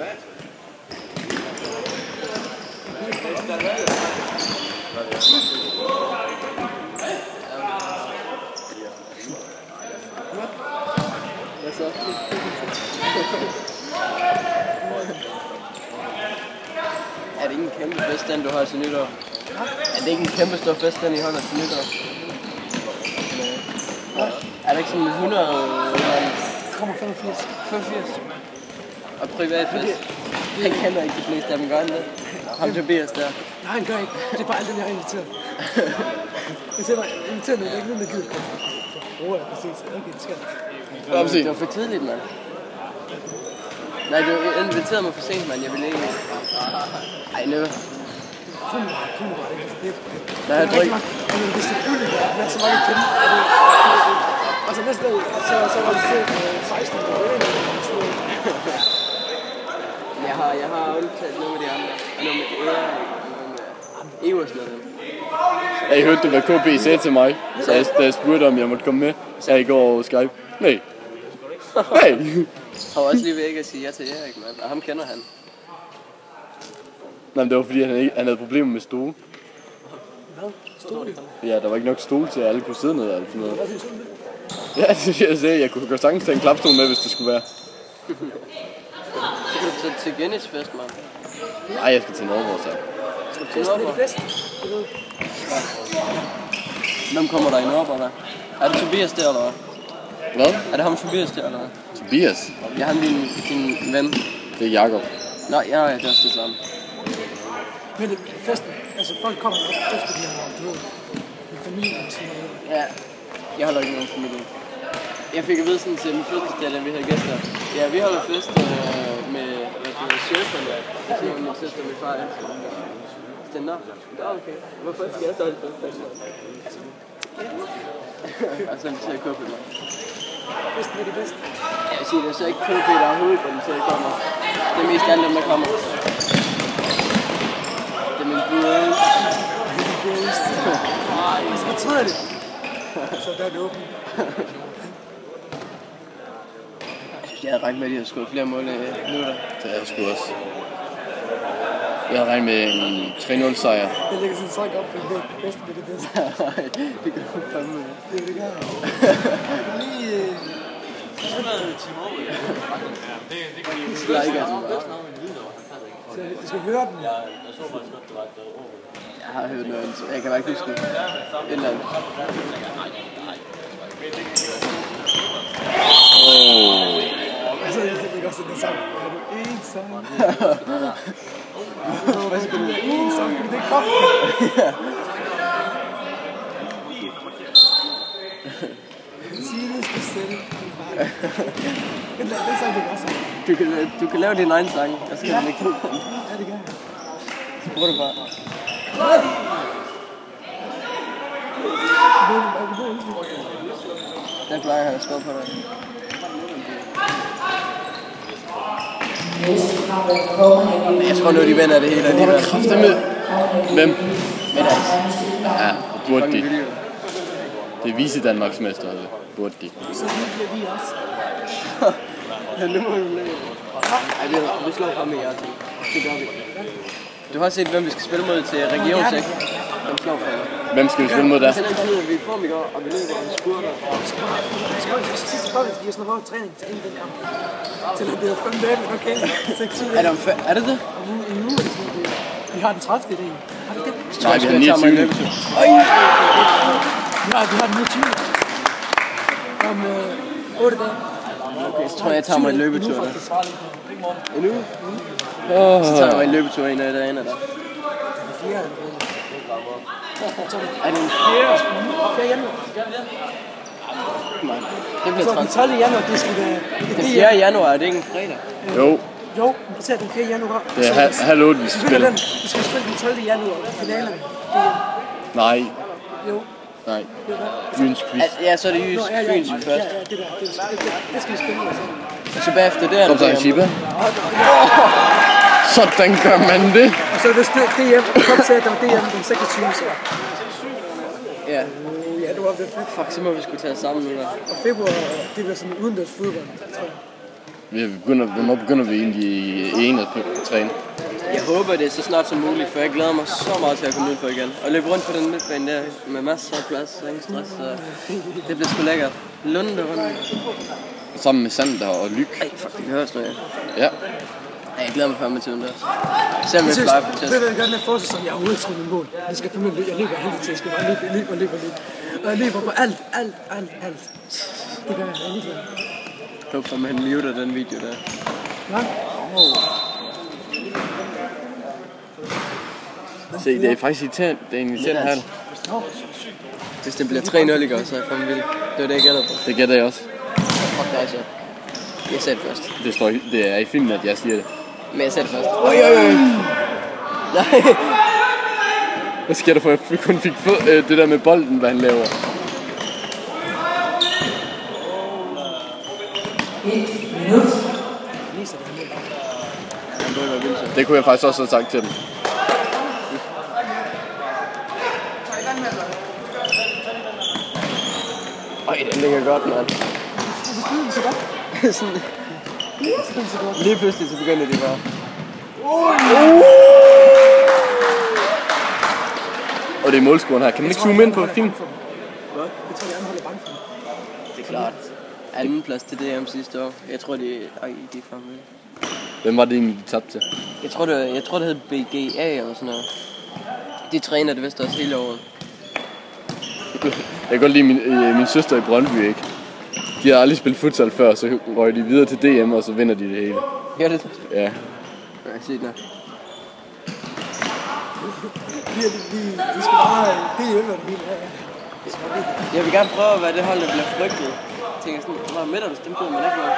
Hvad så? Er det ikke en kæmpe fest, den du har til nytår? Er det ikke en kæmpe stor fest, den I holder til nytår? Er det ikke sådan 100... Kommer 85. 85? Og privatfest? Han kender ikke de fleste af dem, gør han det? Ham Tobias der. Nej, han gør ikke. Det er bare alt, den jeg har inviteret. Hvis jeg var inviteret, men der er ikke nogen, der gider komme. Ja, præcis. Okay, det skal jeg. Det var for tidligt, mand. Nej, du inviterede mig for sent, mand. Jeg ville ikke... Ej, nu. Kom bare, det er fedt. Nej, jeg tror ikke... Hvis det er fuldt, der er så mange kæmpe. Og så næste dag, så var det set 16 år. Jeg har undtaget nogle af de andre. Og nogle med Ære, og nogle med Eversen og dem. Jeg hørte, det var KB sagde til mig, så da jeg spurgte, om jeg måtte komme med, så jeg går over Skype. Nej. Nej. Han var også lige væk at sige ja til Erik, mand. Og ham kender han. Nej, men det var fordi, han havde problemer med stole. Hvad? Stole? Ja, der var ikke nok stole til, at alle kunne sidde ned og sådan noget. Ja, det jeg sagde. Jeg kunne godt sagtens tage en klapstol med, hvis det skulle være. Skal du til Guinness-fest, mand? Nej, jeg skal til Norge, så. Det er det bedste. Hvem kommer der i Norge, der? Er det Tobias der, eller hvad? Hvad? Er det ham Tobias der, eller hvad? Tobias? Ja, han din ven. Det er Jakob. Nå, ja, det er også det samme. Men det festen, altså folk kommer efter de har, du ved, med familie og sådan noget. Ja, jeg holder ikke nogen familie. Jeg fik at vide sådan til min fødselsdag, da vi havde gæster. Ja, vi holder fest med cheferne. Det er min søster og min far. Så nå, okay. Hvorfor skal jeg så holde fest? Og så inviterer jeg KP mig. Festen er det bedste. Jeg vil sige, det er så ikke KP, der er hovedgrunden til, at jeg kommer. Det er mest alle dem, der kommer. Det er min bryst. Hvis jeg træder det, så der er det åbent. Jeg havde regnet med, at de havde skåret flere mål nu der. Det er jeg sgu også. Jeg havde regnet med en 3-0 sejr. Jeg lægger sådan en træk op, for det bedste med det bedste. Nej, det gør du fandme. Det gør jeg. Lige... Det slår ikke altså bare. Du skal høre den. Jeg har hørt noget, jeg kan bare ikke huske det. Et eller andet. Altså, jeg lægger også den sang. Er du en sang? Hvad skal du have en sang? Fordi det er kom. Sideste selv. Den sang, det gør så. Du kan lave din egen sang. Jeg skal ikke. Ja, det gør jeg. Så bruger du bare. Den plejer jeg at skåre på dig. Jeg tror nu, de vinder det hele alligevel. Hvor er der kræfter med? Hvem? Middags. Ja, det burde de. Det er vice-Danmarksmester, altså. Burde de. Så bliver vi også. Ja, nu må vi blive. Ej, vi slår frem i jer til. Det gør vi. Du har set, hvem vi skal spille mod til Region 6. De slår frem. Hvem skal vi spille mod der? Sådan en billede, vi får, vi går, og vi løber og spurter. Vi skal jo sidste bold, vi har sådan noget træning til inden den kamp. Til at det er 5 dage, okay? 6-7 Er det det? Og nu er det sådan, vi har den 30. i dag. Har vi det? Nej, vi har 29. Vi har den 29. Om 8 dage. Okay, så tror jeg tager mig en løbetur. En uge? Så tager jeg mig en løbetur en af dagene der. Det er 4. Er det en 4. januar. Nej, det bliver Så den træt. 12. januar, det skal være... Den 4. januar, er det ikke en fredag? Jo, Jo, vi ser den 4. januar. det er halv 8, vi skal spille. Vi skal spille den 12. januar i finalen. Nej, Jo. nej. Jysk quiz. Ja, så er det Jysk Fyns først. Ja, det der. Det skal vi spille. Og så bagefter det er Kom så, det Shiba. Sådan gør man det. Og så hvis det DM, kom til at der var DM den 26. Så. Ja. Ja, du var ved fedt. Fuck, så må vi skulle tage os sammen nu der. Og februar, det bliver sådan udendørs fodbold, tror jeg. Hvornår begynder vi egentlig i en at træne? Jeg håber det er så snart som muligt, for jeg glæder mig så meget til at komme ud for igen. Og løbe rundt på den midtbane der med masser af plads og ingen stress. Så det bliver sgu lækkert. Lunde rundt. Sammen med Sander og Lyk. Ej, fuck, det kan høres nu, ja. Ja. Ej, jeg glæder mig fandme til den der. Selvom jeg plejer for test. Det er det, den her forsæson, jeg har overhovedet troet min mål. Jeg skal fandme løbe. Jeg løber helt til. Jeg skal bare løbe. Og jeg løber på alt. Det gør jeg ligeglad. Jeg håber, at han muter den video der. Hvad? Se, det er faktisk irriterende. Det er en irriterende halv. Hvis det bliver 3-0 i går, så er jeg fandme vild. Det var det, jeg gætter på. Det gætter jeg også. Fuck dig så. Jeg sagde det først. Det er i filmen, at jeg siger det. Men jeg sagde det først. Oj. Nej. Hvad sker der for, at jeg kun fik det der med bolden, hvad han laver? Det kunne jeg faktisk også have sagt til dem. Øj, den ligger godt, mand. Sådan. Lige pludselig så begynder de bare. Og det er målscoren her. Kan man ikke zoome ind på film? Hvad? Jeg tror, jeg holder bange for. Det er klart. Anden plads til DM sidste år. Jeg tror, de er fandme. Hvem var det egentlig, de tabte til? Jeg tror, det hed BGA eller sådan noget. De træner det vist også hele året. Jeg kan godt lide min søster i Brøndby, ikke? De har aldrig spillet futsal før, så røg de videre til DM, og så vinder de det hele. Gør det? Ja. Ja, sygt nok. Vi skal bare... Det er jo det hele her. Jeg vil gerne prøve at være det hold, der bliver frygtet. Jeg tænker sådan, hvor midter du stemme på, men ikke noget.